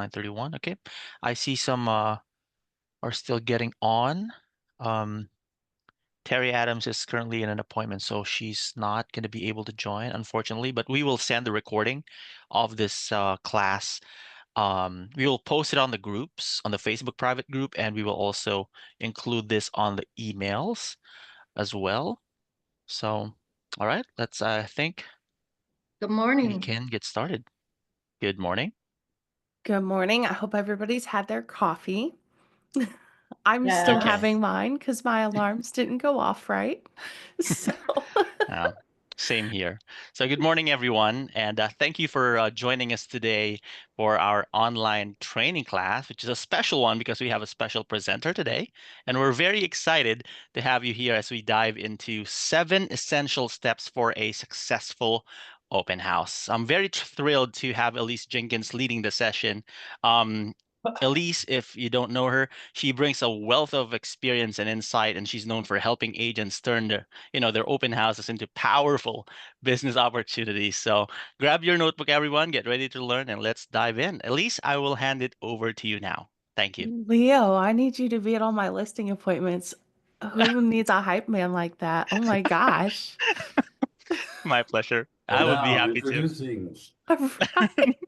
9:31. Okay. I see some are still getting on. Um, Terry Adams is currently in an appointment, so she's not going to be able to join, unfortunately. But we will send the recording of this class. We will post it on the groups, on the Facebook private group, and we will also include this on the emails as well. So, all right, let's I think Good we morning. can get started. Good morning. Good morning. I hope everybody's had their coffee. I'm still Okay. Yes. having mine because my alarms didn't go off right. So, Uh, Same here. So, good morning, everyone, and thank you for joining us today for our online training class, which is a special one because we have a special presenter today. And we're very excited to have you here as we dive into 7 essential steps for a successful open house. I'm very thrilled to have Elysse Jinkens leading the session. Um, Elysse, if you don't know her, she brings a wealth of experience and insight, and she's known for helping agents turn their open houses into powerful business opportunities. So grab your notebook, everyone, get ready to learn, and let's dive in. Elysse, I will hand it over to you now. Thank you. Leo, I need you to be at all my listing appointments. Who needs a hype man like that? Oh my gosh. My pleasure. And I would be now happy to. introducing. Right.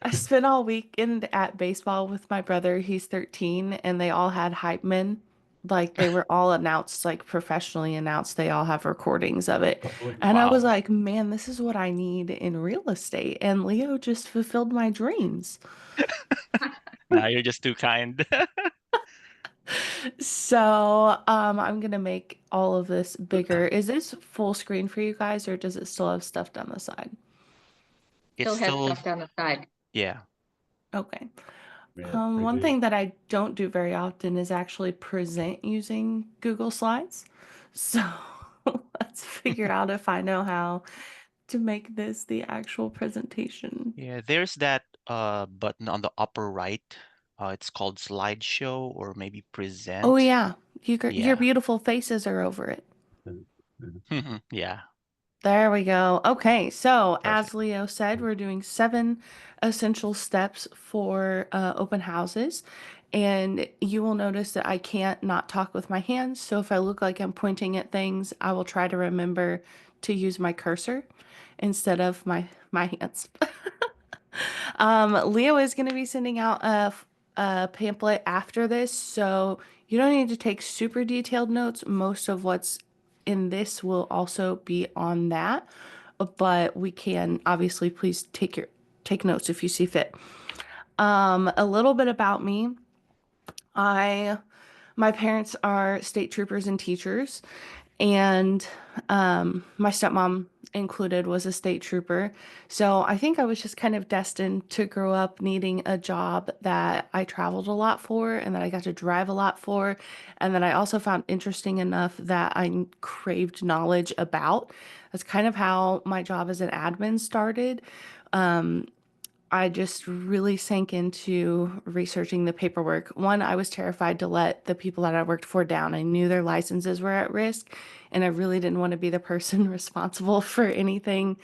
I spent all weekend at baseball with my brother. He's 13, and they all had hype men. Like they were all announced, like professionally announced. They all have recordings of it. And I was Wow. like, man, this is what I need in real estate. And Leo just fulfilled my dreams. Now you're just too kind. So, I'm gonna make all of this bigger. Is this full screen for you guys, or does it still have stuff down the side? It's Still have still, stuff down the side. yeah. Okay. Yeah, One pretty. thing that I don't do very often is actually present using Google Slides. So let's figure out if I know how to make this the actual presentation. Yeah, there's that button on the upper right. It's called slideshow or maybe Oh present. yeah, your Yeah. beautiful faces are over it. Yeah, There we go. Okay, so perfect. as Leo said, we're doing 7 essential steps for open houses. And you will notice that I can't not talk with my hands. So if I look like I'm pointing at things, I will try to remember to use my cursor instead of my hands. Leo is going to be sending out a pamphlet after this, so you don't need to take super detailed notes. Most of what's in this will also be on that, but we can obviously please take notes if you see fit. A little bit about me. I My parents are state troopers and teachers, and my stepmom included was a state trooper. So I think I was just kind of destined to grow up needing a job that I traveled a lot for and that I got to drive a lot for, and that I also found interesting enough that I craved knowledge about. That's kind of how my job as an admin started. I just really sank into researching the paperwork. One, I was terrified to let the people that I worked for down. I knew their licenses were at risk, and I really didn't want to be the person responsible for anything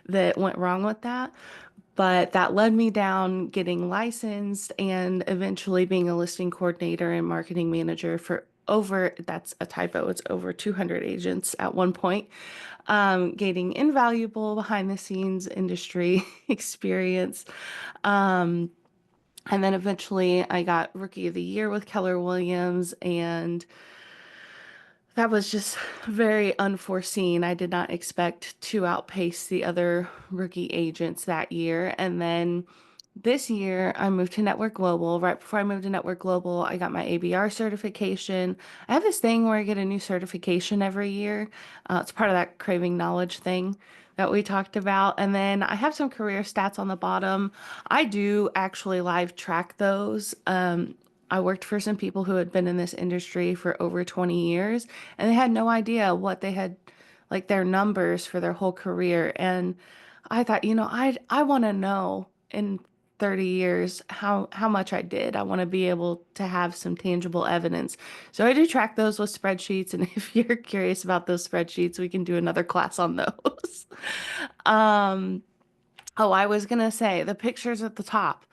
that went wrong with that. But that led me down getting licensed and eventually being a listing coordinator and marketing manager for over, that's a typo, it's over 200 agents at one point, gaining invaluable behind the scenes industry experience. Um, and then eventually I got Rookie of the Year with Keller Williams, and that was just very unforeseen. I did not expect to outpace the other rookie agents that year. And then this year, I moved to NettWork Global. Right before I moved to NettWork Global, I got my ABR certification. I have this thing where I get a new certification every year. It's part of that craving knowledge thing that we talked about. And then I have some career stats on the bottom. I do actually live track those. I worked for some people who had been in this industry for over 20 years, and they had no idea what they had, like their numbers for their whole career. And I thought, I want to know in 30 years how much I did. I want to be able to have some tangible evidence. So I do track those with spreadsheets, and if you're curious about those spreadsheets, we can do another class on those. Um, Oh, I was gonna say the pictures at the top.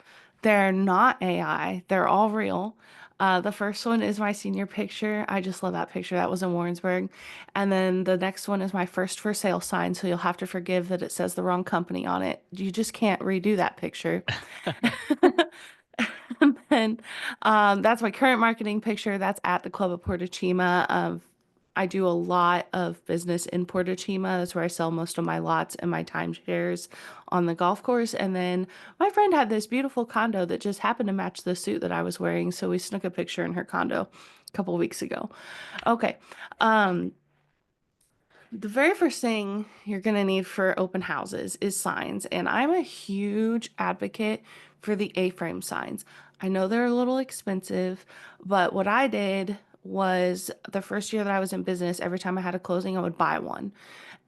They're not AI. They're all real. The first one is my senior picture. I just love that picture. That was in Warrensburg. And then the next one is my first for sale sign. So you'll have to forgive that it says the wrong company on it. You just can't redo that picture. And then that's my current marketing picture. That's at the Club of Portochima. I do a lot of business in Portochima. That's where I sell most of my lots and my timeshares on the golf course. And then my friend had this beautiful condo that just happened to match the suit that I was wearing. So we snuck a picture in her condo a couple of weeks ago. Okay. Um, the very first thing you're going to need for open houses is signs, and I'm a huge advocate for the A-frame signs. I know they're a little expensive, but what I did was the first year that I was in business, every time I had a closing, I would buy one.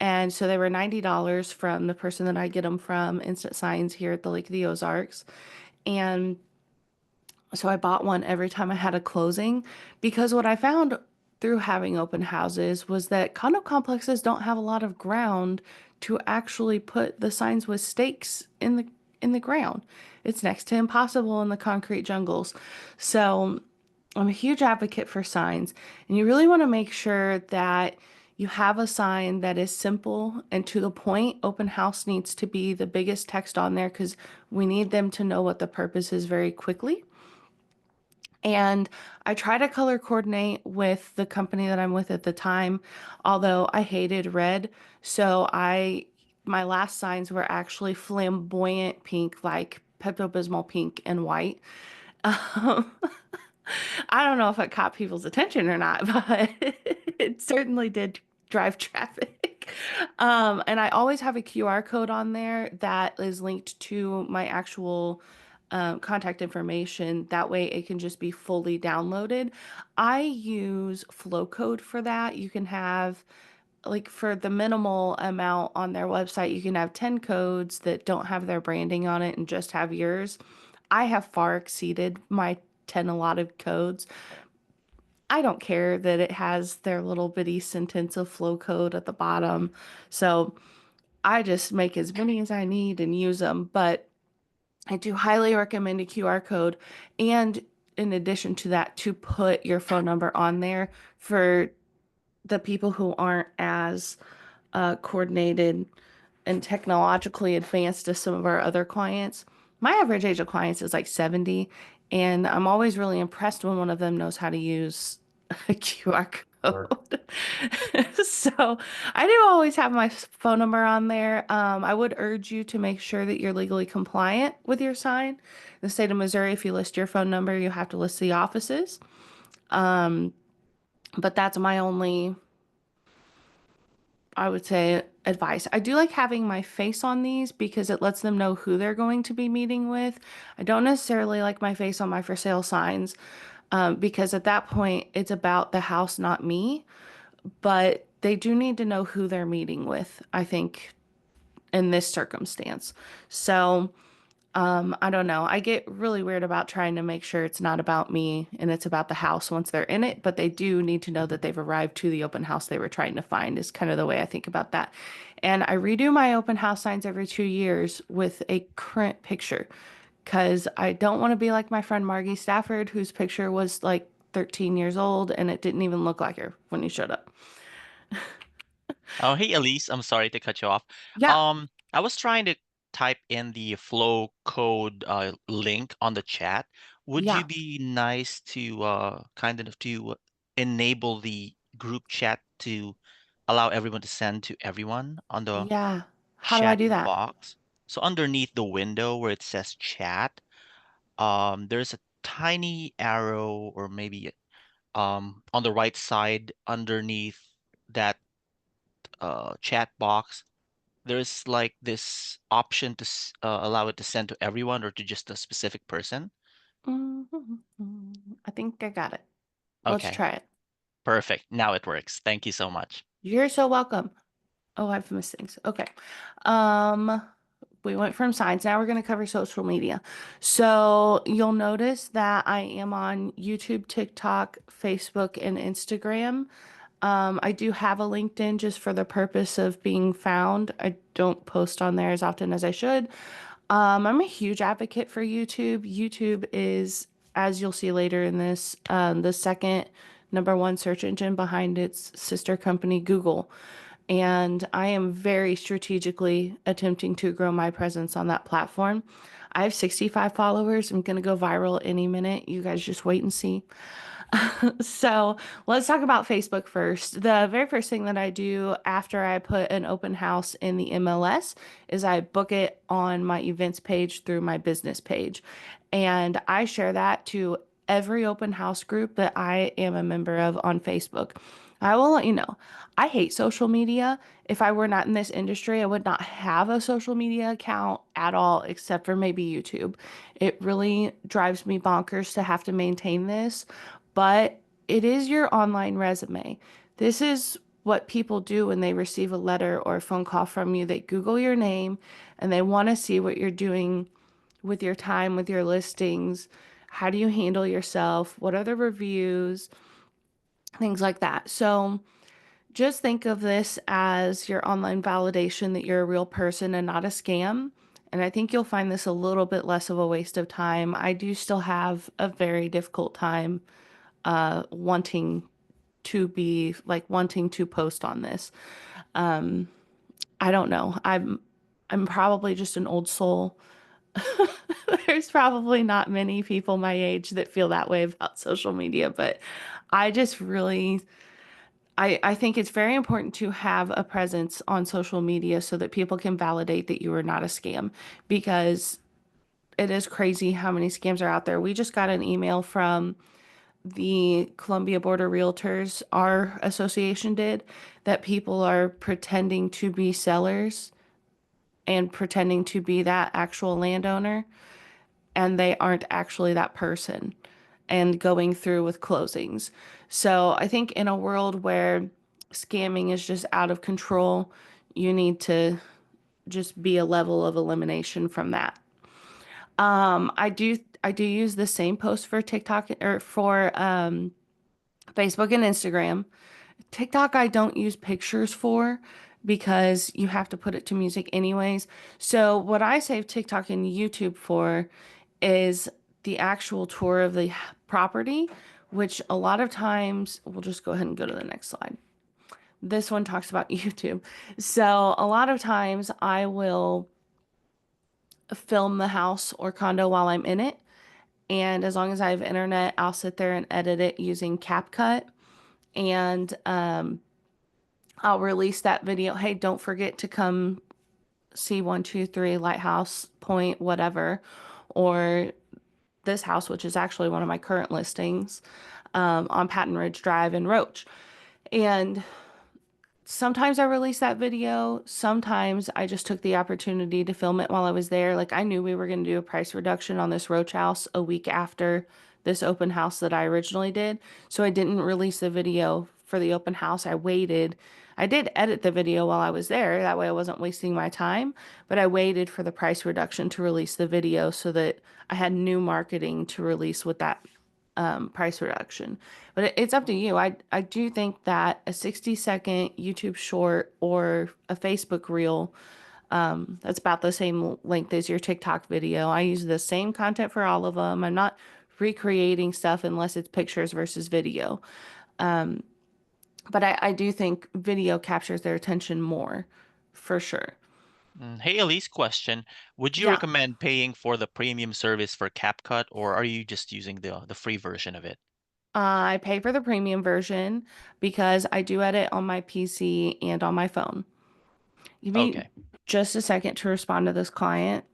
And so they were $90 from the person that I get them from, Instant Signs here at the Lake of the Ozarks. And so I bought one every time I had a closing because what I found through having open houses was that condo complexes don't have a lot of ground to actually put the signs with stakes in the ground. It's next to impossible in the concrete jungles. So I'm a huge advocate for signs, and you really want to make sure that you have a sign that is simple and to the point. Open house needs to be the biggest text on there because we need them to know what the purpose is very quickly. And I try to color coordinate with the company that I'm with at the time, although I hated red. So my last signs were actually flamboyant pink, like Pepto-Bismol pink and white. Um, I don't know if it caught people's attention or not, but it certainly did drive traffic. And I always have a QR code on there that is linked to my actual contact information. That way it can just be fully downloaded. I use flow code for that. You can have like for the minimal amount on their website, you can have 10 codes that don't have their branding on it and just have yours. I have far exceeded my 10 allotted codes. I don't care that it has their little bitty sentence of flow code at the bottom. So I just make as many as I need and use them. But I do highly recommend a QR code. And in addition to that, to put your phone number on there for the people who aren't as coordinated and technologically advanced as some of our other clients. My average age of clients is like 70, and I'm always really impressed when one of them knows how to use a QR code. So I do always have my phone number on there. I would urge you to make sure that you're legally compliant with your sign. In the state of Missouri, if you list your phone number, you have to list the offices. But that's my only, I would say, advice. I do like having my face on these because it lets them know who they're going to be meeting with. I don't necessarily like my face on my for sale signs because at that point it's about the house, not me. But they do need to know who they're meeting with, I think, in this circumstance. So I don't know. I get really weird about trying to make sure it's not about me and it's about the house once they're in it, but they do need to know that they've arrived to the open house they were trying to find, is kind of the way I think about that. And I redo my open house signs every 2 years with a current picture because I don't want to be like my friend Margie Stafford, whose picture was like 13 years old and it didn't even look like her when he showed up. Oh, hey Elise, I'm sorry to cut you off. Yeah, I was trying to type in the flow code link on the chat. Would yeah, you be nice to kind of to enable the group chat to allow everyone to send to everyone on the yeah. How do I chat do that? box? So underneath the window where it says chat, there's a tiny arrow or maybe on the right side underneath that chat box there's like this option to allow it to send to everyone or to just a specific person. I think I got it. Let's Okay, try it. perfect. Now it works. Thank you so much. You're so welcome. Oh, I've missed things. Okay. Um, we went from signs. Now we're going to cover social media. So you'll notice that I am on YouTube, TikTok, Facebook, and Instagram. I do have a LinkedIn just for the purpose of being found. I don't post on there as often as I should. I'm a huge advocate for YouTube. YouTube is, as you'll see later in this, the second number one search engine behind its sister company, Google. And I am very strategically attempting to grow my presence on that platform. I have 65 followers. I'm going to go viral any minute. You guys just wait and see. So let's talk about Facebook first. The very first thing that I do after I put an open house in the MLS is I book it on my events page through my business page. And I share that to every open house group that I am a member of on Facebook. I will let you know, I hate social media. If I were not in this industry, I would not have a social media account at all, except for maybe YouTube. It really drives me bonkers to have to maintain this, but it is your online resume. This is what people do when they receive a letter or a phone call from you. They Google your name and they want to see what you're doing with your time, with your listings. How do you handle yourself? What are the reviews? Things like that. So just think of this as your online validation that you're a real person and not a scam. And I think you'll find this a little bit less of a waste of time. I do still have a very difficult time wanting to be like wanting to post on this. I don't know. I'm probably just an old soul. There's probably not many people my age that feel that way about social media, but I just really I think it's very important to have a presence on social media so that people can validate that you are not a scam because it is crazy how many scams are out there. We just got an email from the Columbia Border Realtors, our association did, that people are pretending to be sellers and pretending to be that actual landowner, and they aren't actually that person and going through with closings. So I think in a world where scamming is just out of control, you need to just be a level of elimination from that. I do use the same post for TikTok or for Facebook and Instagram. TikTok, I don't use pictures for because you have to put it to music anyways. So, what I save TikTok and YouTube for is the actual tour of the property, which a lot of times, we'll just go ahead and go to the next slide. This one talks about YouTube. So, a lot of times I will film the house or condo while I'm in it. And as long as I have internet, I'll sit there and edit it using CapCut. And I'll release that video. Hey, don't forget to come see 123 Lighthouse Point, whatever, or this house, which is actually one of my current listings on Patton Ridge Drive in Roach. And sometimes I release that video. Sometimes I just took the opportunity to film it while I was there. Like I knew we were going to do a price reduction on this Roach house a week after this open house that I originally did. So I didn't release the video for the open house. I waited. I did edit the video while I was there. That way I wasn't wasting my time, but I waited for the price reduction to release the video so that I had new marketing to release with that price reduction. But it's up to you. I do think that a 60-second YouTube short or a Facebook reel that's about the same length as your TikTok video. I use the same content for all of them. I'm not recreating stuff unless it's pictures versus video. But I do think video captures their attention more, for sure. Hey, Elise, question. Would you Yeah. recommend paying for the premium service for CapCut, or are you just using the free version of it? I pay for the premium version because I do edit on my PC and on my phone. Give me Okay. just a second to respond to this client.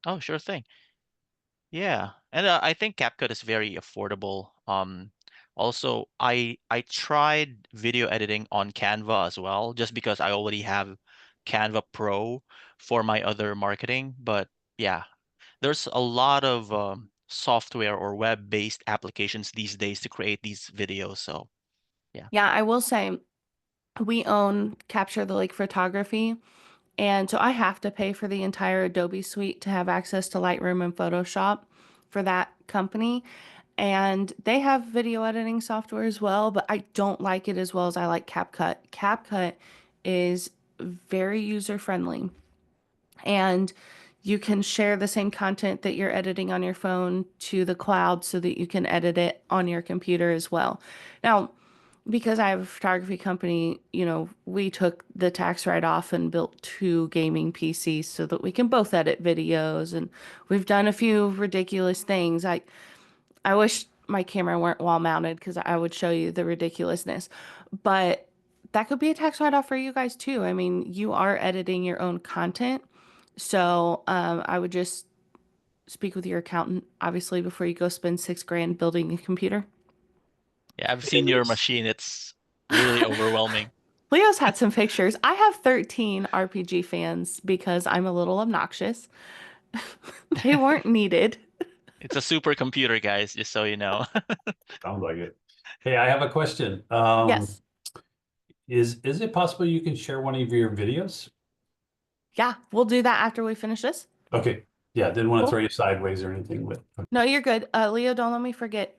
Oh, sure thing. Yeah, and I think CapCut is very affordable. Also, I tried video editing on Canva as well, just because I already have Canva Pro for my other marketing. But yeah, there's a lot of software or web-based applications these days to create these videos. So yeah. Yeah, I will say we own Capture the Lake Photography, and so I have to pay for the entire Adobe suite to have access to Lightroom and Photoshop for that company. And they have video editing software as well, but I don't like it as well as I like CapCut. CapCut is very user friendly, and you can share the same content that you're editing on your phone to the cloud so that you can edit it on your computer as well. Now, because I have a photography company, we took the tax write-off and built two gaming PCs so that we can both edit videos, and we've done a few ridiculous things. I wish my camera weren't wall mounted because I would show you the ridiculousness. But that could be a tax write-off for you guys too. I mean, you are editing your own content. So I would just speak with your accountant, obviously, before you go spend 6 grand building a computer. Yeah, I've Hey, seen your Elysse. machine. It's really overwhelming. Leo's had some pictures. I have 13 RPG fans because I'm a little obnoxious. They weren't needed. It's a supercomputer, guys, just so you know. Sounds like it. Hey, I have a question. Yes. Is it possible you can share one of your videos? Yeah, we'll do that after we finish this. Okay. Yeah, didn't want to throw Cool. you sideways or anything, but No, you're good. Leo, don't let me forget.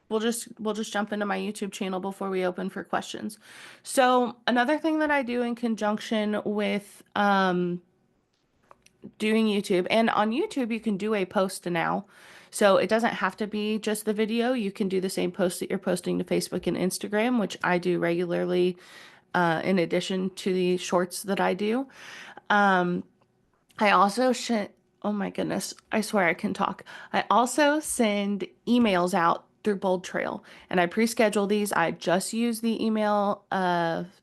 We'll just jump into my YouTube channel before we open for questions. So another thing that I do in conjunction with doing YouTube, and on YouTube you can do a post now. So it doesn't have to be just the video. You can do the same post that you're posting to Facebook and Instagram, which I do regularly, in addition to the shorts that I do. I also should, oh my goodness, I swear I can talk. I also send emails out through Bold Trail, and I pre-schedule these. I just use the email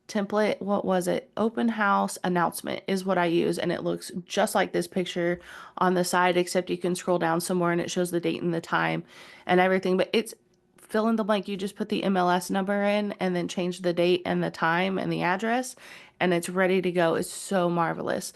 template. What was it? Open house announcement is what I use, and it looks just like this picture on the side, except you can scroll down some more and it shows the date and the time and everything. But it's fill in the blank. You just put the MLS number in and then change the date and the time and the address, and it's ready to go. It's so marvelous.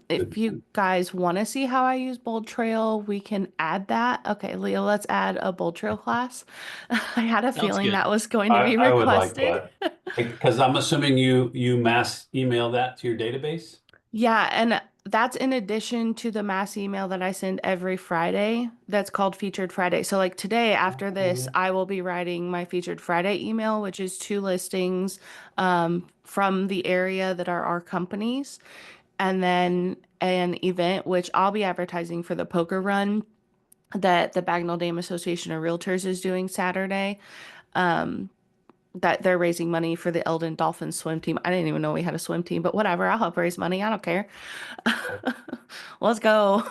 If you guys want to see how I use Bold Trail, we can add that. Okay, Leo, let's add a Bold Trail class. I had a Sounds feeling good. that was going to be I would like requested. that. Because I'm assuming you mass email that to your database? Yeah, and that's in addition to the mass email that I send every Friday that's called Featured Friday. So, like today, after this, Mhm. I will be writing my Featured Friday email, which is two listings from the area that are our companies, and then an event, which I'll be advertising for the poker run that the Bagnell Dam Association of Realtors is doing Saturday. That they're raising money for the Eldon Dolphins swim team. I didn't even know we had a swim team, but whatever. I'll help raise money. I don't care. Let's go.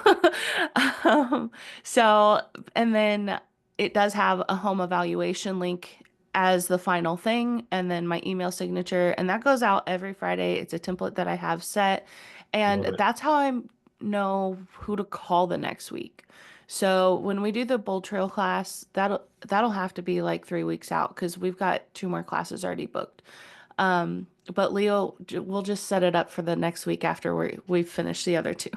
Um, so, and then it does have a home evaluation link as the final thing, and then my email signature, and that goes out every Friday. It's a template that I have set, and Love it. that's how I know who to call the next week. So when we do the Bold Trail class, that'll have to be like 3 weeks out because we've got two more classes already booked. But Leo, we'll just set it up for the next week after we've finished the other two.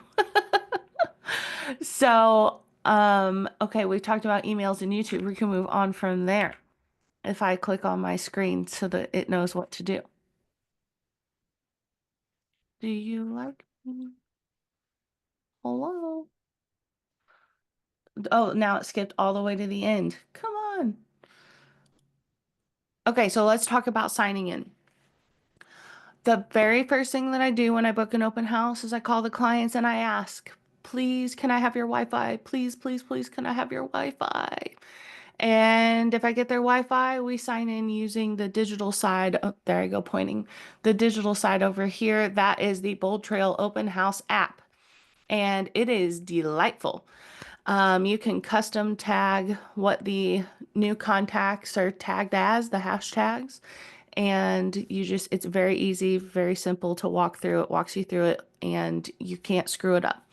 So, okay, we've talked about emails and YouTube. We can move on from there. If I click on my screen so that it knows what to do. Do you like me? Hello? Oh, now it skipped all the way to the end. Come on. Okay, so let's talk about signing in. The very first thing that I do when I book an open house is I call the clients and I ask, please, can I have your Wi-Fi? Please, please, please, can I have your Wi-Fi? And if I get their Wi-Fi, we sign in using the digital side. Oh, there I go pointing. The digital side over here, that is the Bold Trail Open House app. And it is delightful. You can custom tag what the new contacts are tagged as, the hashtags. And it's very easy, very simple to walk through. It walks you through it and you can't screw it up.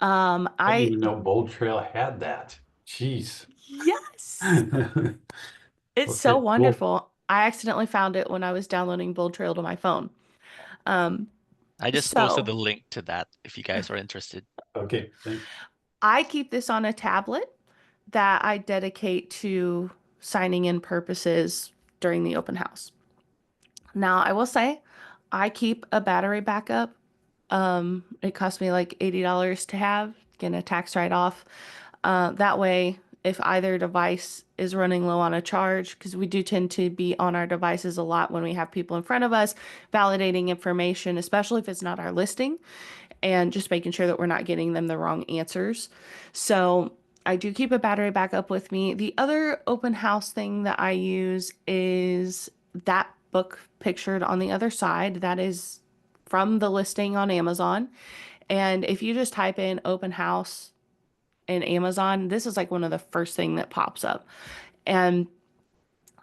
I didn't I, even know Bold Trail had that. Jeez. yes. It's so Okay, cool. wonderful. I accidentally found it when I was downloading Bold Trail to my phone. Um, I just posted so the link to that if you guys are interested. Okay, thanks. I keep this on a tablet that I dedicate to signing in purposes during the open house. Now, I will say I keep a battery backup. It cost me like $80 to have, getting a tax write-off. That way, if either device is running low on a charge, because we do tend to be on our devices a lot when we have people in front of us validating information, especially if it's not our listing, and just making sure that we're not getting them the wrong answers. So I do keep a battery backup with me. The other open house thing that I use is that book pictured on the other side. That is from the listing on Amazon. And if you just type in open house in Amazon, this is like one of the first thing that pops up. And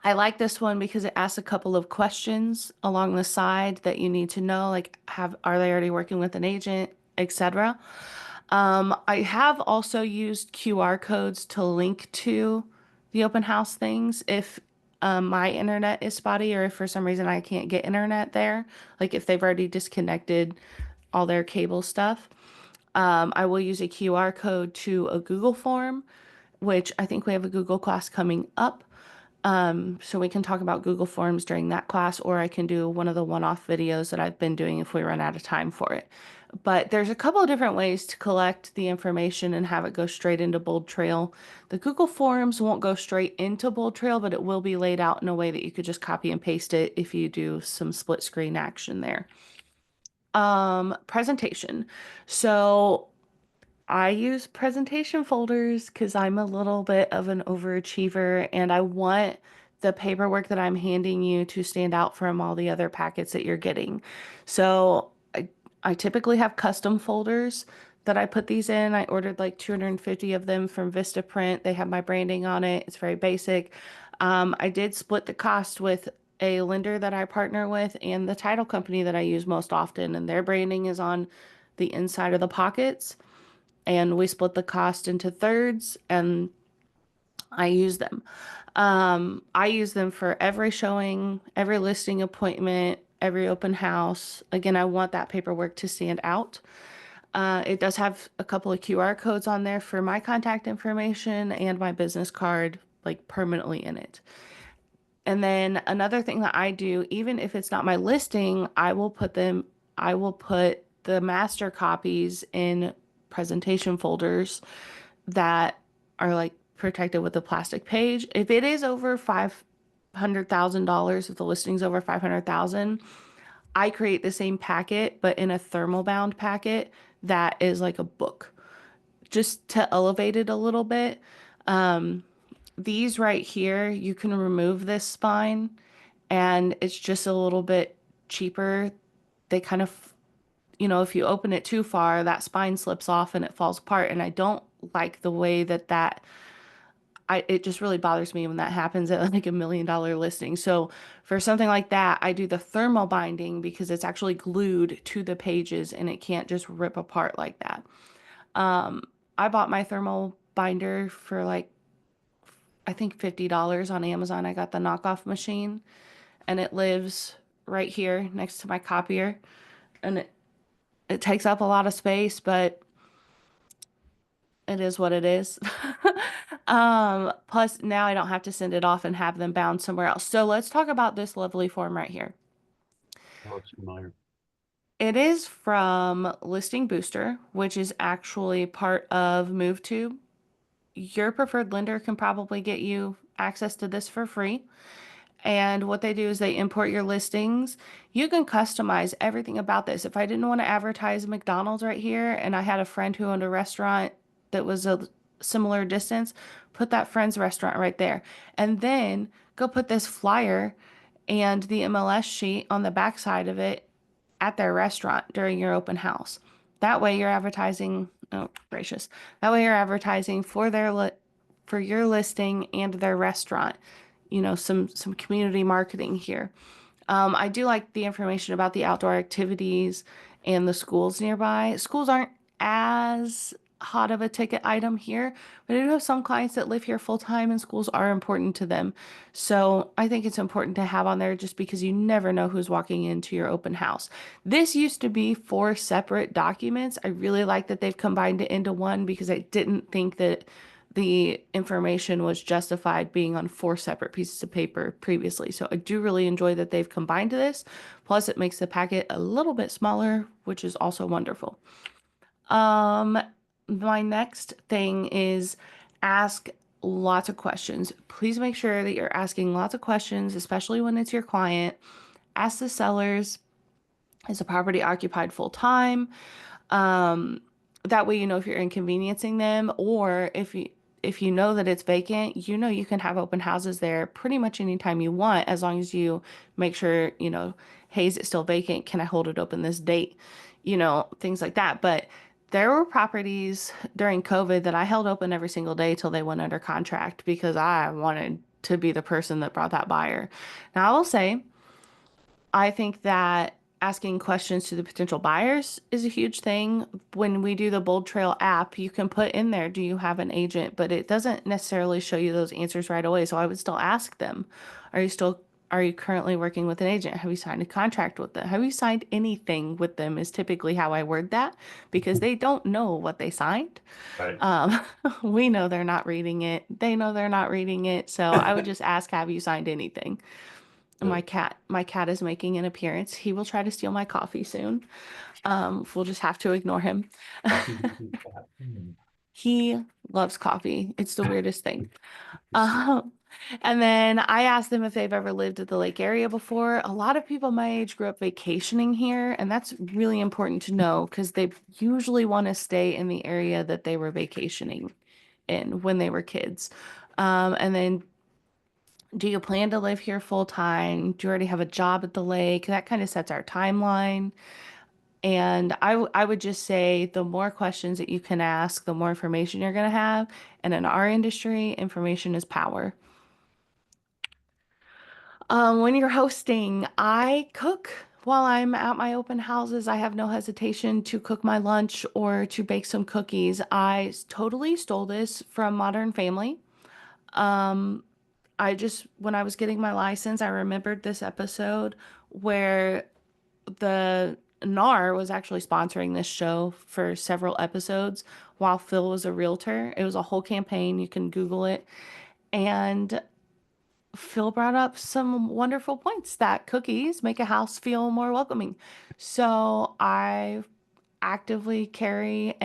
I like this one because it asks a couple of questions along the side that you need to know, like are they already working with an agent, etc. I have also used QR codes to link to the open house things if my internet is spotty or if for some reason I can't get internet there, like if they've already disconnected all their cable stuff. I will use a QR code to a Google form, which I think we have a Google class coming up. So we can talk about Google Forms during that class, or I can do one of the one-off videos that I've been doing if we run out of time for it. But there's a couple of different ways to collect the information and have it go straight into Bold Trail. The Google Forms won't go straight into Bold Trail, but it will be laid out in a way that you could just copy and paste it if you do some split screen action there. Presentation. So I use presentation folders because I'm a little bit of an overachiever and I want the paperwork that I'm handing you to stand out from all the other packets that you're getting. So I typically have custom folders that I put these in. I ordered like 250 of them from Vistaprint. They have my branding on it. It's very basic. I did split the cost with a lender that I partner with and the title company that I use most often, and their branding is on the inside of the pockets. And we split the cost into thirds and I use them. I use them for every showing, every listing appointment, every open house. Again, I want that paperwork to stand out. It does have a couple of QR codes on there for my contact information and my business card, like permanently in it. And then another thing that I do, even if it's not my listing, I will put the master copies in presentation folders that are like protected with a plastic page. If it is over $500,000, if the listing's over 500,000, I create the same packet, but in a thermal bound packet that is like a book, just to elevate it a little bit. These right here, you can remove this spine and it's just a little bit cheaper. They kind of, if you open it too far, that spine slips off and it falls apart. And I don't like the way it just really bothers me when that happens at like $1 million listing. So for something like that, I do the thermal binding because it's actually glued to the pages and it can't just rip apart like that. I bought my thermal binder for like, I think $50 on Amazon. I got the knockoff machine and it lives right here next to my copier. And it takes up a lot of space, but it is what it is. Plus now I don't have to send it off and have them bound somewhere else. So let's talk about this lovely form right here. Oh, it's familiar. It is from Listing Booster, which is actually part of MoveTube. Your preferred lender can probably get you access to this for free. And what they do is they import your listings. You can customize everything about this. If I didn't want to advertise McDonald's right here and I had a friend who owned a restaurant that was a similar distance, put that friend's restaurant right there. And then go put this flyer and the MLS sheet on the back side of it at their restaurant during your open house. That way you're advertising, oh gracious. That way you're advertising for for your listing and their restaurant. Some community marketing here. I do like the information about the outdoor activities and the schools nearby. Schools aren't as hot of a ticket item here, but I do have some clients that live here full time and schools are important to them. So I think it's important to have on there just because you never know who's walking into your open house. This used to be 4 separate documents. I really like that they've combined it into one because I didn't think that the information was justified being on 4 separate pieces of paper previously. So I do really enjoy that they've combined this. Plus it makes the packet a little bit smaller, which is also wonderful. My next thing is ask lots of questions. Please make sure that you're asking lots of questions, especially when it's your client. Ask the sellers, is the property occupied full time? That way you know if you're inconveniencing them, or if you know that it's vacant, you know you can have open houses there pretty much anytime you want, as long as you make sure, hey, is it still vacant? Can I hold it open this date? Things like that. But there were properties during COVID that I held open every single day till they went under contract because I wanted to be the person that brought that buyer. Now, I will say, I think that asking questions to the potential buyers is a huge thing. When we do the Bold Trail app, you can put in there, do you have an agent? But it doesn't necessarily show you those answers right away. So I would still ask them, are you currently working with an agent? Have you signed a contract with them? Have you signed anything with them is typically how I word that because they don't know what they signed. Right. Um, we know they're not reading it. They know they're not reading it. So I would just ask, have you signed anything? Good. My cat is making an appearance. He will try to steal my coffee soon. We'll just have to ignore him. Coffee drinking cat. He loves coffee. It's the weirdest thing. Interesting. Um, and then I asked them if they've ever lived at the lake area before. A lot of people my age grew up vacationing here, and that's really important to know because they usually want to stay in the area that they were vacationing in when they were kids. And then do you plan to live here full time? Do you already have a job at the lake? That kind of sets our timeline. And I would just say the more questions that you can ask, the more information you're going to have. And in our industry, information is power. When you're hosting, I cook while I'm at my open houses. I have no hesitation to cook my lunch or to bake some cookies. Totally stole this from Modern Family. Um, when I was getting my license, I remembered this episode where the NAR was actually sponsoring this show for several episodes while Phil was a realtor. It was a whole campaign. You can Google it. And Phil brought up some wonderful points that cookies make a house feel more welcoming. So I actively carry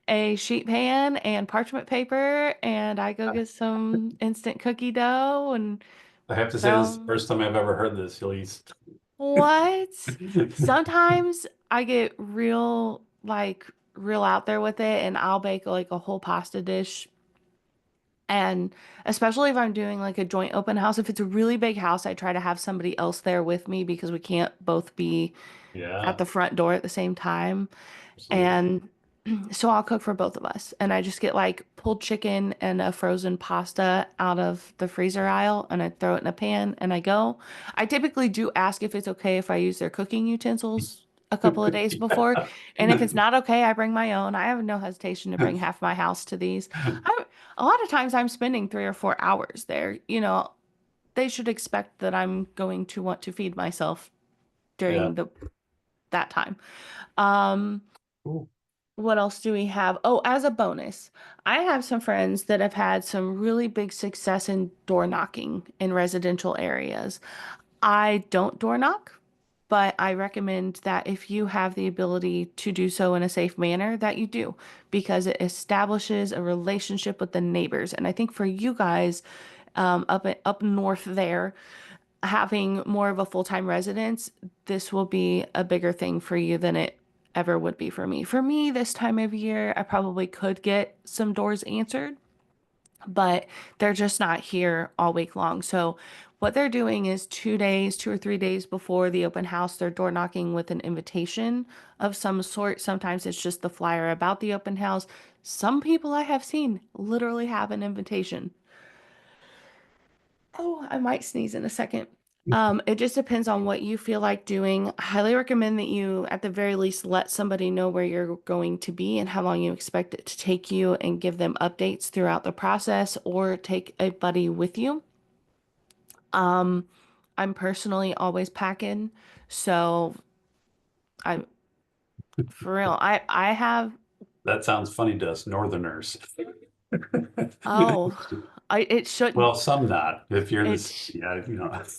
a sheet pan and parchment paper, and I go get some instant cookie dough and I have to say, this is the throw first time I've ever heard this, Elysse. what? Sometimes I get real out there with it, and I'll bake like a whole pasta dish. And especially if I'm doing like a joint open house, if it's a really big house, I try to have somebody else there with me because we can't both be at Yeah, the front door at the same time. absolutely. And so I'll cook for both of us. And I just get like pulled chicken and a frozen pasta out of the freezer aisle and I throw it in a pan and I go. I typically do ask if it's okay if I use their cooking utensils a couple of days before. Yeah. And if it's not okay, I bring my own. I have no hesitation to bring half my house to these. A lot of times I'm spending 3 or 4 hours there. They should expect that I'm going to want to feed myself Yeah. during the that time. Um, Cool. what else do we have? Oh, as a bonus, I have some friends that have had some really big success in door knocking in residential areas. I don't door knock, but I recommend that if you have the ability to do so in a safe manner, that you do, because it establishes a relationship with the neighbors. And I think for you guys, up north there, having more of a full-time residence, this will be a bigger thing for you than it ever would be for me. For me, this time of year, I probably could get some doors answered, but they're just not here all week long. So what they're doing is 2 days, 2 or 3 days before the open house, they're door knocking with an invitation of some sort. Sometimes it's just the flyer about the open house. Some people I have seen literally have an invitation. Oh, I might sneeze in a second. It just depends on what you feel like doing. I highly recommend that you, at the very least, let somebody know where you're going to be and how long you expect it to take you and give them updates throughout the process or take a buddy with you. Um, I'm personally always packing, so I, for real, I have, That sounds funny to us Northerners. oh, it Well, shouldn't. some not. If you're It this, yeah.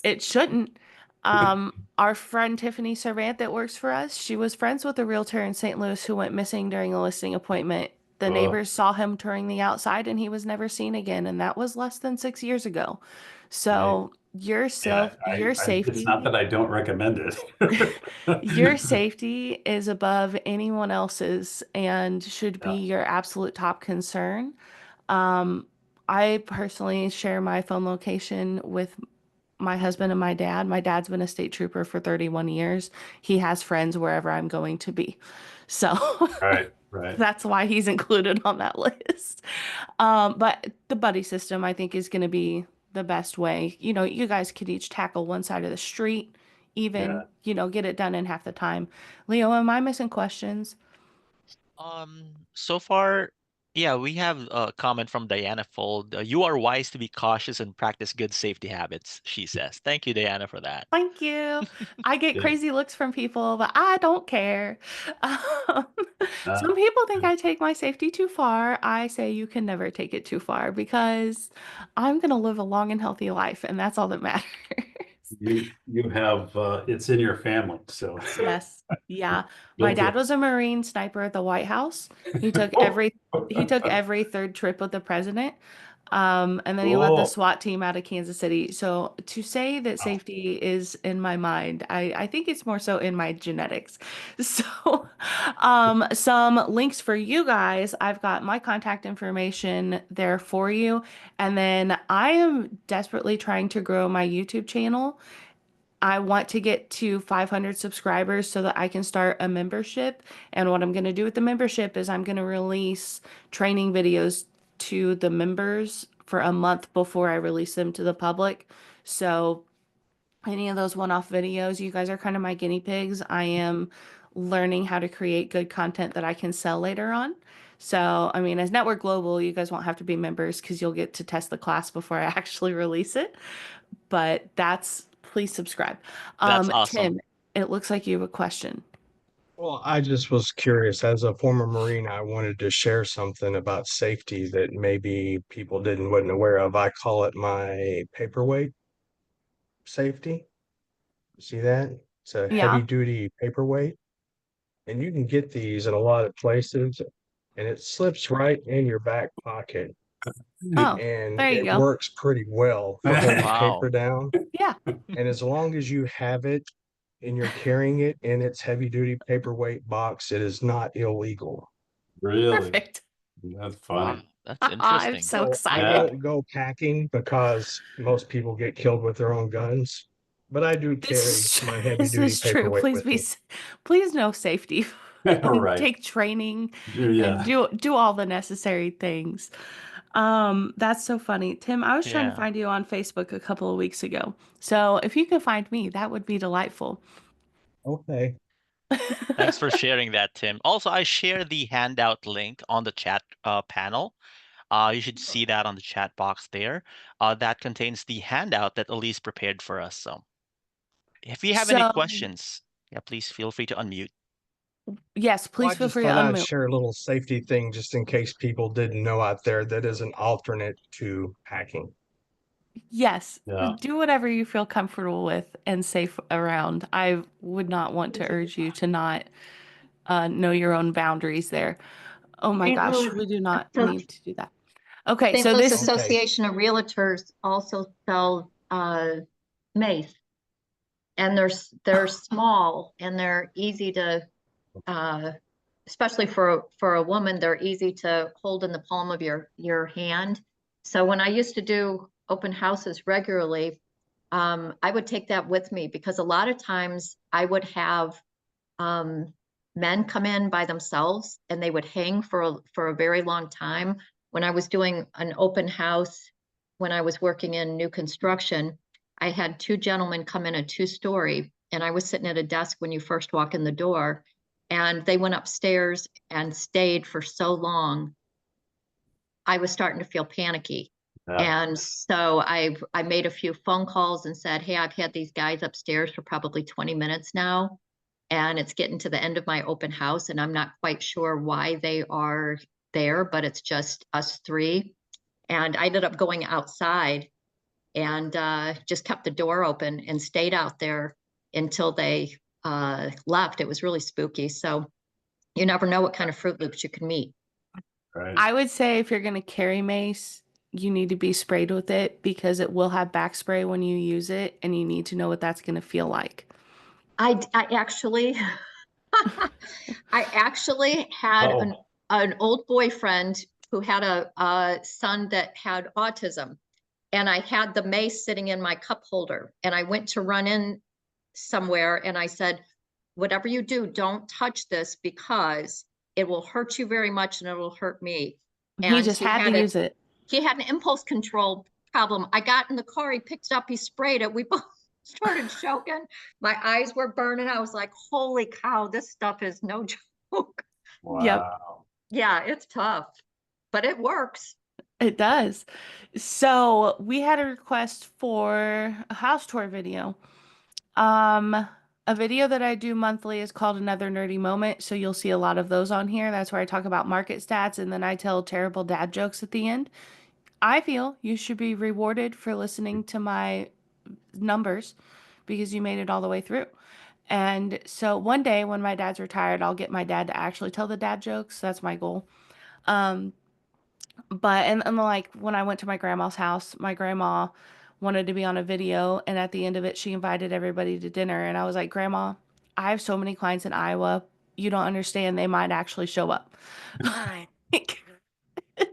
It shouldn't. Our friend Tiffany Servant that works for us, she was friends with a realtor in St. Louis who went missing during a listing appointment The Oh, neighbors saw him touring the outside and he was never seen again. And that was less than 6 years ago. I, So yeah, your it's not safety, that I don't recommend it. your safety is above anyone else's and should be Yeah, your absolute top concern. Um, I personally share my phone location with my husband and my dad. My dad's been a state trooper for 31 years. He has friends wherever I'm going to be. So right, right. that's why he's included on that list. But the buddy system, I think, is going to be the best way. You know, you guys could each tackle one side of the street, even, Yeah. get it done in half the time. Leo, am I missing questions? So far, yeah, we have a comment from Diana Fold. You are wise to be cautious and practice good safety habits, she says. Thank you, Diana, for that. Thank you. I get Yeah. crazy looks from people, but I don't care. Um, Uh, some people think I take my safety too far. I say you can never take it too far because I'm going to live a long and healthy life, and that's all that matters. you have it's in your family, so. Yes. Yeah. My Built dad in. was a Marine sniper at the White House. He took Oh, every third trip with the president. And then he led the cool. SWAT team out of Kansas City. So to say that Wow. safety is in my mind, I think it's more so in my genetics. So, some links for you guys. I've got my contact information there for you. And then I am desperately trying to grow my YouTube channel. I want to get to 500 subscribers so that I can start a membership. And what I'm going to do with the membership is I'm going to release training videos to the members for a month before I release them to the public. So, any of those one-off videos, you guys are kind of my guinea pigs. I am learning how to create good content that I can sell later on. So, I mean, as NettWork Global, you guys won't have to be members because you'll get to test the class before I actually release it. But please subscribe. That's awesome. Tim, it looks like you have a question. Well, I just was curious. As a former Marine, I wanted to share something about safety that maybe people didn't wasn't aware of. I call it my paperweight safety. See that? It's a heavy Yeah. duty paperweight, and you can get these in a lot of places, and it slips right in your back pocket, Oh, and there you it go. works pretty well for holding paper Wow. down. Yeah. And as long as you have it and you're carrying it in its heavy duty paperweight box, it is not illegal. Really? Perfect. That's Wow. funny. That's I'm interesting. so So I Yeah. excited. don't go packing because most people get killed with their own guns, but I do carry This is my heavy this duty is true. paperweight Please with me. please know safety and Right. take training and Yeah. do all the necessary things. That's so funny. Tim, I was trying to Yeah. find you on Facebook a couple of weeks ago. So if you could find me, that would be delightful. Okay. Thanks for sharing that, Tim. Also, I share the handout link on the chat panel. You should see that on the chat box there. That contains the handout that Elise prepared for us. So if you have any So, questions, yeah, please feel free to unmute. yes, Well, I please feel just free to thought I'd unmute. share a little safety thing just in case people didn't know out there that is an alternate to packing. Yes, Yeah. do whatever you feel comfortable with and safe around. I would not want to urge you to not know your own boundaries there. Oh my St. gosh, Louis, we do not so need to do that. Okay, St. so Louis this, Okay. Association of Realtors also sell mace, and they're small and they're easy to, especially for a woman, they're easy to hold in the palm of your hand. So when I used to do open houses regularly, I would take that with me because a lot of times I would have men come in by themselves and they would hang for a very long time. When I was doing an open house, when I was working in new construction, I had two gentlemen come in a 2-story, and I was sitting at a desk when you first walk in the door, and they went upstairs and stayed for so long. I was starting to feel panicky. Yeah. And so I made a few phone calls and said, hey, I've had these guys upstairs for probably 20 minutes now, and it's getting to the end of my open house, and I'm not quite sure why they are there, but it's just us three. And I ended up going outside and just kept the door open and stayed out there until they left. It was really spooky. So you never know what kind of Fruit Loops you can meet. Right. I would say if you're going to carry mace, you need to be sprayed with it because it will have back spray when you use it, and you need to know what that's going to feel like. I actually, I actually had Oh, an old boyfriend who had a son that had autism. And I had the mace sitting in my cup holder. And I went to run in somewhere and I said, whatever you do, don't touch this because it will hurt you very much and it will hurt me. He And just had to use it. he had an impulse control problem. I got in the car, he picked it up, he sprayed it. We both started choking. My eyes were burning. I was like, holy cow, this stuff is no joke. Yep, wow. Yeah, it's tough, but it works. it does. So we had a request for a house tour video. A video that I do monthly is called Another Nerdy Moment, so you'll see a lot of those on here. That's where I talk about market stats and then I tell terrible dad jokes at the end. I feel you should be rewarded for listening to my numbers because you made it all the way through. And so one day when my dad's retired, I'll get my dad to actually tell the dad jokes. That's my goal. Um, and like when I went to my grandma's house, my grandma wanted to be on a video, and at the end of it, she invited everybody to dinner. And I was like, Grandma, I have so many clients in Iowa. You don't understand. They might actually show up. Like,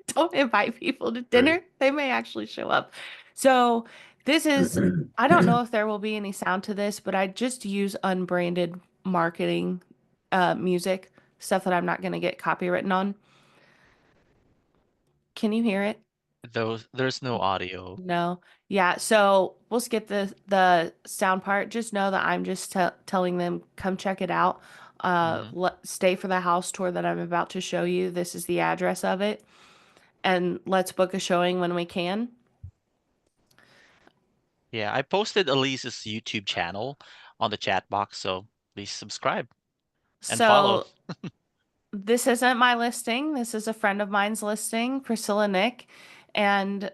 don't invite people to dinner. Right. They may actually show up. So this is, I don't know if there will be any sound to this, but I just use unbranded marketing music, stuff that I'm not going to get copywritten on. Can you hear it? There's no audio. No. Yeah, so we'll skip the sound part. Just know that I'm just telling them come check it out. Hmm. Stay for the house tour that I'm about to show you. This is the address of it. And let's book a showing when we can. Yeah, I posted Elise's YouTube channel on the chat box, so please subscribe and follow. So this isn't my listing. This is a friend of mine's listing, Priscilla Nick, and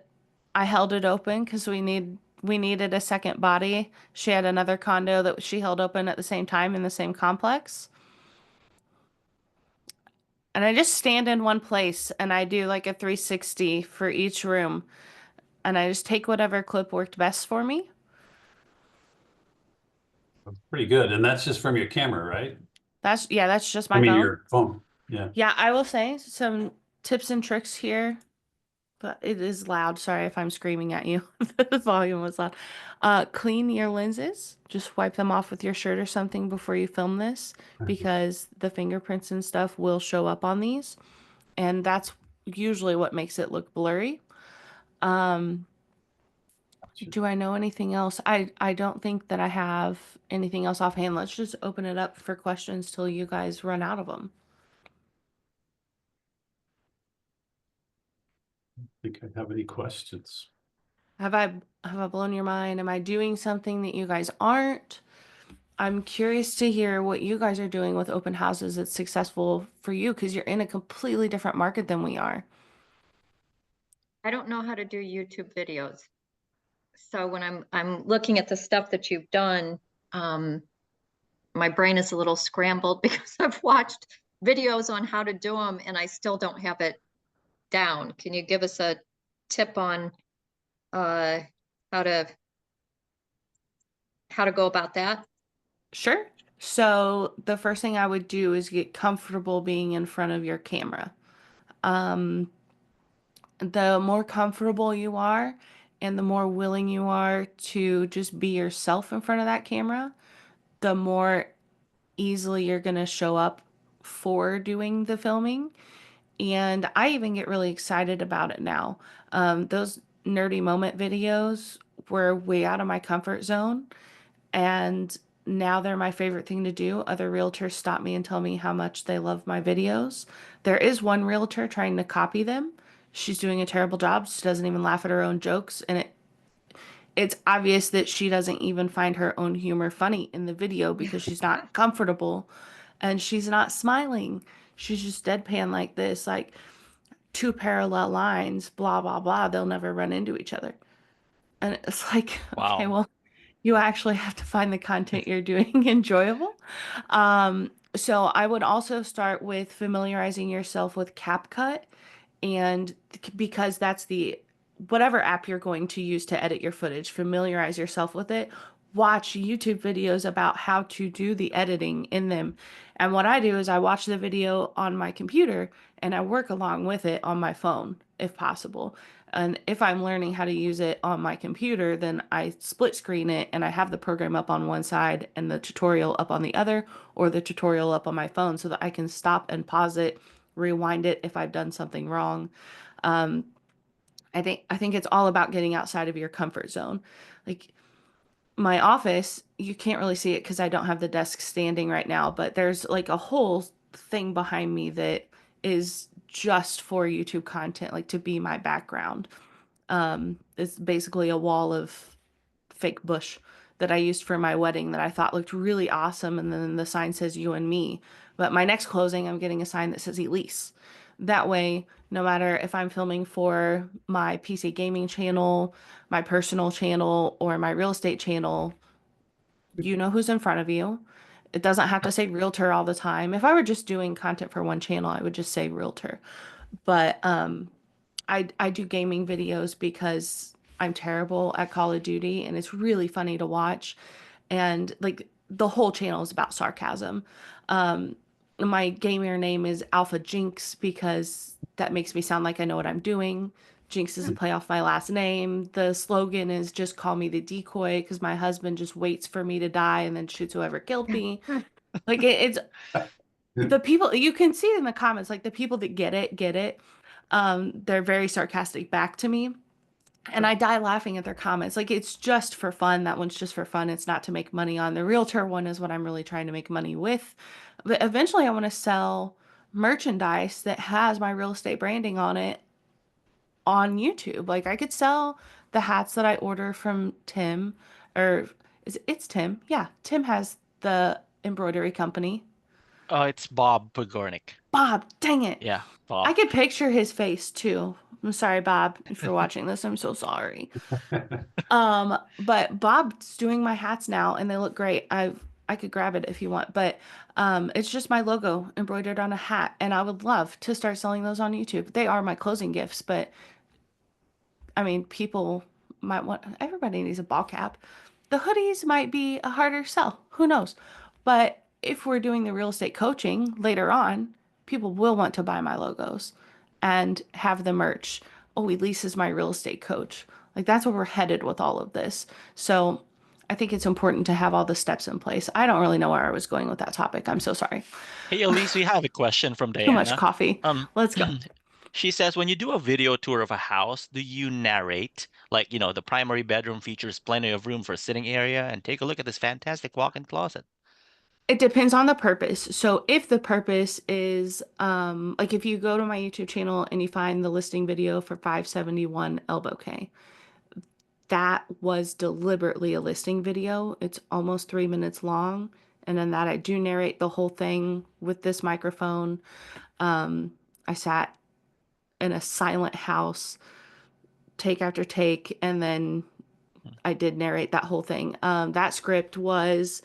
I held it open because we needed a second body. She had another condo that she held open at the same time in the same complex. And I just stand in one place and I do like a 360 for each room. And I just take whatever clip worked best for me. Pretty good. And that's just from your camera, right? That's just I my mean, phone. your phone. Yeah. Yeah, I will say some tips and tricks here, but it is loud. Sorry if I'm screaming at you. The volume was loud. Clean your lenses. Just wipe them off with your shirt or something before you film this because the fingerprints and stuff will show up on these. And that's usually what makes it look blurry. Do I know anything else? I don't think that I have anything else offhand. Let's just open it up for questions till you guys run out of them. I think I have any questions. Have I blown your mind? Am I doing something that you guys aren't? I'm curious to hear what you guys are doing with open houses that's successful for you because you're in a completely different market than we are. I don't know how to do YouTube videos. So when I'm looking at the stuff that you've done, my brain is a little scrambled because I've watched videos on how to do them and I still don't have it down. Can you give us a tip on uh how to go about that? Sure. So the first thing I would do is get comfortable being in front of your camera. Um, the more comfortable you are and the more willing you are to just be yourself in front of that camera, the more easily you're going to show up for doing the filming. And I even get really excited about it now. Those nerdy moment videos were way out of my comfort zone. And now they're my favorite thing to do. Other realtors stop me and tell me how much they love my videos. There is one realtor trying to copy them. She's doing a terrible job. She doesn't even laugh at her own jokes, and it's obvious that she doesn't even find her own humor funny in the video because she's not comfortable and she's not smiling. She's just deadpan like this, like two parallel lines, blah blah blah. They'll never run into each other. And it's like, okay, Wow. well, you actually have to find the content you're doing enjoyable. So I would also start with familiarizing yourself with CapCut And because that's the whatever app you're going to use to edit your footage, familiarize yourself with it. Watch YouTube videos about how to do the editing in them. And what I do is I watch the video on my computer and I work along with it on my phone if possible. And if I'm learning how to use it on my computer, then I split screen it and I have the program up on one side and the tutorial up on the other, or the tutorial up on my phone so that I can stop and pause it, rewind it if I've done something wrong. Um, I think it's all about getting outside of your comfort zone. Like my office, you can't really see it because I don't have the desk standing right now, but there's like a whole thing behind me that is just for YouTube content, like to be my background. It's basically a wall of fake bush that I used for my wedding that I thought looked really awesome. And then the sign says you and me. But my next closing, I'm getting a sign that says Elysse. That way, no matter if I'm filming for my PC gaming channel, my personal channel, or my real estate channel, you know who's in front of you. It doesn't have to say realtor all the time. If I were just doing content for one channel, I would just say realtor. But I do gaming videos because I'm terrible at Call of Duty and it's really funny to watch. And like the whole channel is about sarcasm. Um, my gamer name is Alpha Jinx because that makes me sound like I know what I'm doing. Jinx is a play off my last name. The slogan is just call me the decoy because my husband just waits for me to die and then shoots whoever killed me. Like it's the people you can see in the comments, like the people that get it. They're very sarcastic back to me. And I die laughing at their comments. Like it's just for fun. That one's just for fun. It's not to make money on. The realtor one is what I'm really trying to make money with. But eventually I want to sell merchandise that has my real estate branding on it on YouTube. Like I could sell the hats that I order from Tim, or it's Tim. Yeah, Tim has the embroidery company. Oh, it's Bob Pogornik. Bob, dang it. Yeah, I Bob. could picture his face too. I'm sorry, Bob, if you're watching this. I'm so sorry. But Bob's doing my hats now and they look great. I could grab it if you want, but it's just my logo embroidered on a hat, and I would love to start selling those on YouTube. They are my closing gifts, but I mean, people might want, everybody needs a ball cap. The hoodies might be a harder sell. Who knows? But if we're doing the real estate coaching later on, people will want to buy my logos and have the merch. Oh, Elysse is my real estate coach. Like that's where we're headed with all of this. So I think it's important to have all the steps in place. I don't really know where I was going with that topic. I'm so sorry. Hey, Elise, we have a question from Too much Diana. coffee. Um, Let's go. she says, when you do a video tour of a house, do you narrate? Like, the primary bedroom features plenty of room for a sitting area, and take a look at this fantastic walk-in closet. It depends on the purpose. So if the purpose is like if you go to my YouTube channel and you find the listing video for 571 Elbow K, that was deliberately a listing video. It's almost 3 minutes long. And then that I do narrate the whole thing with this microphone. I sat in a silent house, take after take, and then I did narrate that whole thing. That script was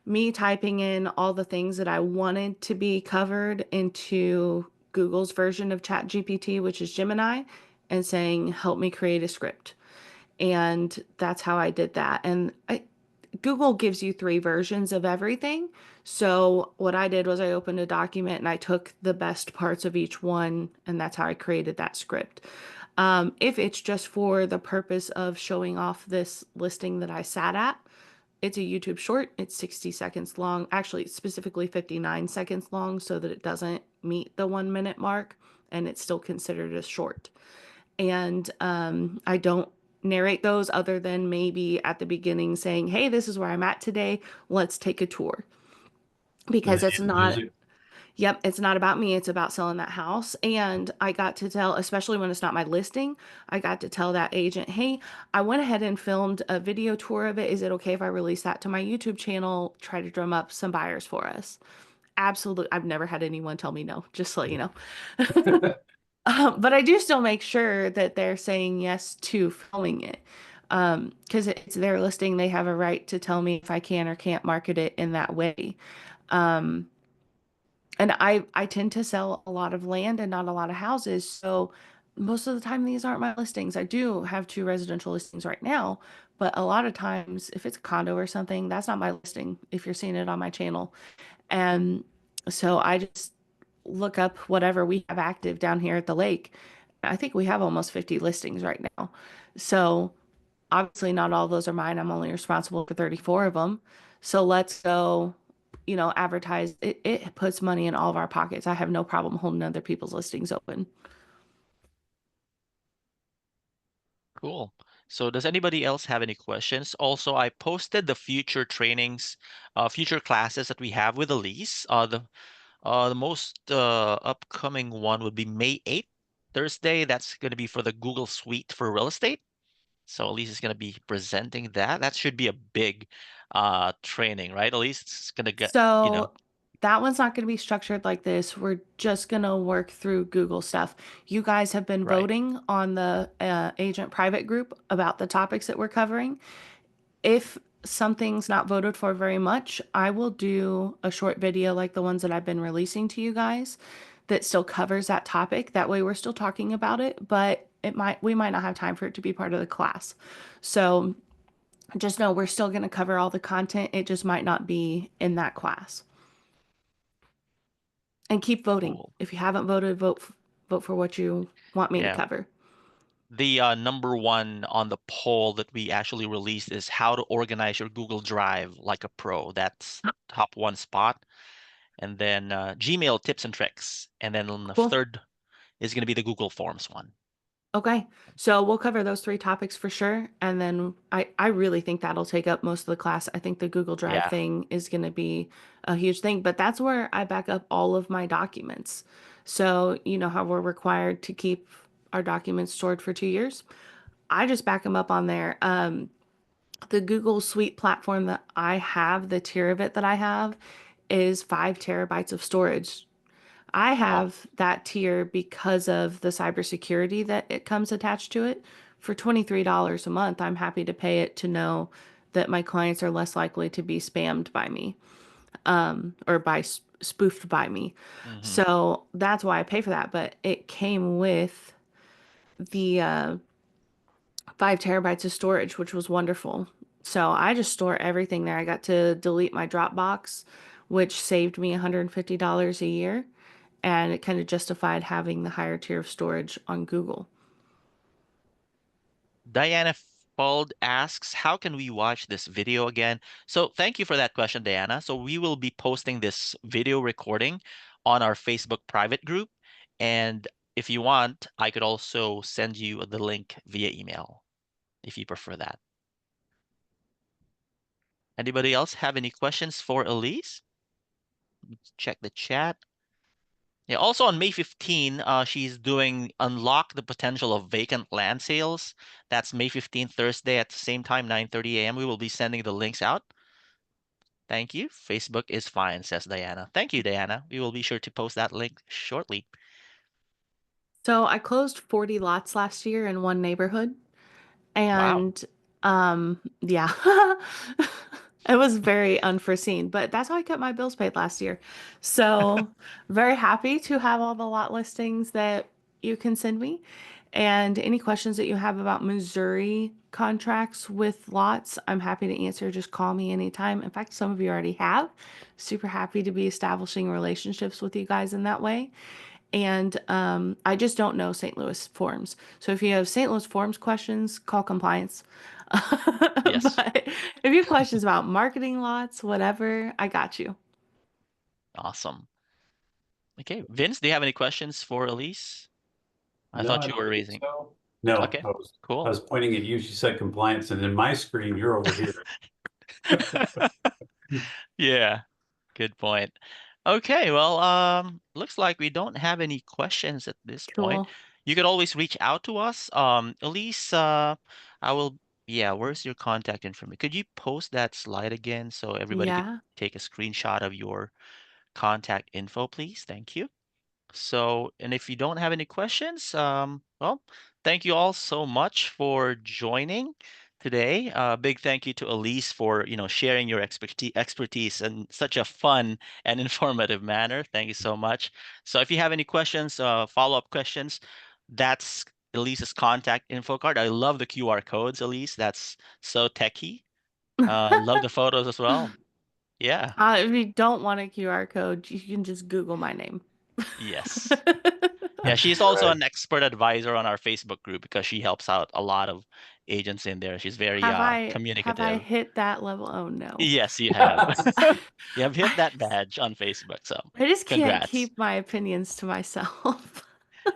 me typing in all the things that I wanted to be covered into Google's version of ChatGPT, which is Gemini, and saying, help me create a script. And that's how I did that. And Google gives you 3 versions of everything. So what I did was I opened a document and I took the best parts of each one, and that's how I created that script. If it's just for the purpose of showing off this listing that I sat at, it's a YouTube short. It's 60 seconds long, actually specifically 59 seconds long, so that it doesn't meet the 1 minute mark and it's still considered a short. And I don't narrate those other than maybe at the beginning saying, hey, this is where I'm at today. Let's take a tour. Because it's not, Music. yep, it's not about me. It's about selling that house. And I got to tell, especially when it's not my listing, I got to tell that agent, hey, I went ahead and filmed a video tour of it. Is it okay if I release that to my YouTube channel? Try to drum up some buyers for us. Absolutely. I've never had anyone tell me no, just so you know. But I do still make sure that they're saying yes to filming it. Because it's their listing. They have a right to tell me if I can or can't market it in that way. And I tend to sell a lot of land and not a lot of houses. So most of the time, these aren't my listings. I do have 2 residential listings right now, but a lot of times, if it's a condo or something, that's not my listing if you're seeing it on my channel. And so I just look up whatever we have active down here at the lake. I think we have almost 50 listings right now. So obviously, not all of those are mine. I'm only responsible for 34 of them. So let's go, advertise. It puts money in all of our pockets. I have no problem holding other people's listings open. Cool. So does anybody else have any questions? Also, I posted the future trainings, future classes that we have with Elysse. The most upcoming one would be May 8th, Thursday. That's going to be for the Google Suite for real estate. So Elysse is going to be presenting that. That should be a big training, right? Elysse, it's going to get, So that one's not going to be structured like this. We're just going to work through Google stuff. You guys have been right. voting on the agent private group about the topics that we're covering. If something's not voted for very much, I will do a short video like the ones that I've been releasing to you guys that still covers that topic. That way we're still talking about it, but we might not have time for it to be part of the class. So just know we're still going to cover all the content. It just might not be in that class. And keep voting. Cool. If you haven't voted, vote for what you want me to Yeah. cover. The number one on the poll that we actually released is how to organize your Google Drive like a pro. That's top one spot. And then Gmail tips and tricks. And then on the Cool. third is going to be the Google Forms one. Okay, so we'll cover those 3 topics for sure. And then I really think that'll take up most of the class. I think the Google Drive Yeah. thing is going to be a huge thing, but that's where I back up all of my documents. So, you know how we're required to keep our documents stored for 2 years? I just back them up on there. The Google Suite platform that I have, the tier of it that I have, is 5 terabytes of storage. I Wow. have that tier because of the cybersecurity that it comes attached to it. For $23 a month, I'm happy to pay it to know that my clients are less likely to be spammed by me, or spoofed by me. Mhm. So that's why I pay for that. But it came with the 5 terabytes of storage, which was wonderful. So I just store everything there. I got to delete my Dropbox, which saved me $150 a year. And it kind of justified having the higher tier of storage on Google. Diana Fold asks, how can we watch this video again? So thank you for that question, Diana. So we will be posting this video recording on our Facebook private group. And if you want, I could also send you the link via email if you prefer that. Anybody else have any questions for Elysse? Let's check the chat. Yeah, also on May 15, she's doing Unlock the Potential of Vacant Land Sales. That's May 15th, Thursday at the same time, 9:30 a.m. We will be sending the links out. Thank you. Facebook is fine, says Diana. Thank you, Diana. We will be sure to post that link shortly. So I closed 40 lots last year in one neighborhood. Wow. And yeah, it was very unforeseen, but that's how I kept my bills paid last year. So very happy to have all the lot listings that you can send me. And any questions that you have about Missouri contracts with lots, I'm happy to answer. Just call me anytime. In fact, some of you already have. Super happy to be establishing relationships with you guys in that way. And I just don't know St. Louis forms. So if you have St. Louis forms questions, call compliance. Yes. But if you have questions about marketing lots, whatever, I got you. Awesome. Okay, Vince, do you have any questions for Elysse? I No, thought I you don't were think raising. so. No, Okay, I cool. was pointing at you. She said compliance, and in my screen, you're over here. Yeah, good point. Okay, well, looks like we don't have any questions at this point. Cool. You could always reach out to us. Elysse, I will, yeah, where's your contact information? Could you post that slide again so everybody could Yeah. take a screenshot of your contact info, please? Thank you. So, and if you don't have any questions, well, thank you all so much for joining today. Big thank you to Elysse for sharing your expertise in such a fun and informative manner. Thank you so much. So if you have any questions, follow-up questions, that's Elysse's contact info card. I love the QR codes, Elysse. That's so techy. Love the photos as well. Yeah. If you don't want a QR code, you can just Google my name. Yes. Yeah, she's also Right. an expert advisor on our Facebook group because she helps out a lot of agents in there. She's very Have I communicative. hit that level? Oh no. Yes, you have. You have hit that badge on Facebook, so I just can't congrats. keep my opinions to myself.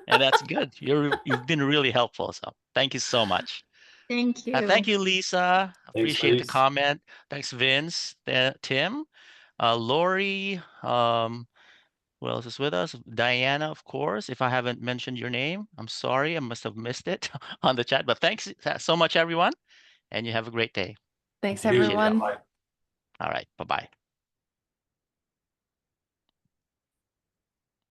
And that's good. You've been really helpful, so thank you so much. Thank Thank you. you, Lisa. Thanks, Appreciate the Elysse. comment. Thanks, Vince, Tim, Lori, who else is with us? Diana, of course. If I haven't mentioned your name, I'm sorry. I must have missed it on the chat. But thanks so much, everyone, and you have a great day. Thanks, You. Appreciate it. everyone. Bye. All right. Bye-bye.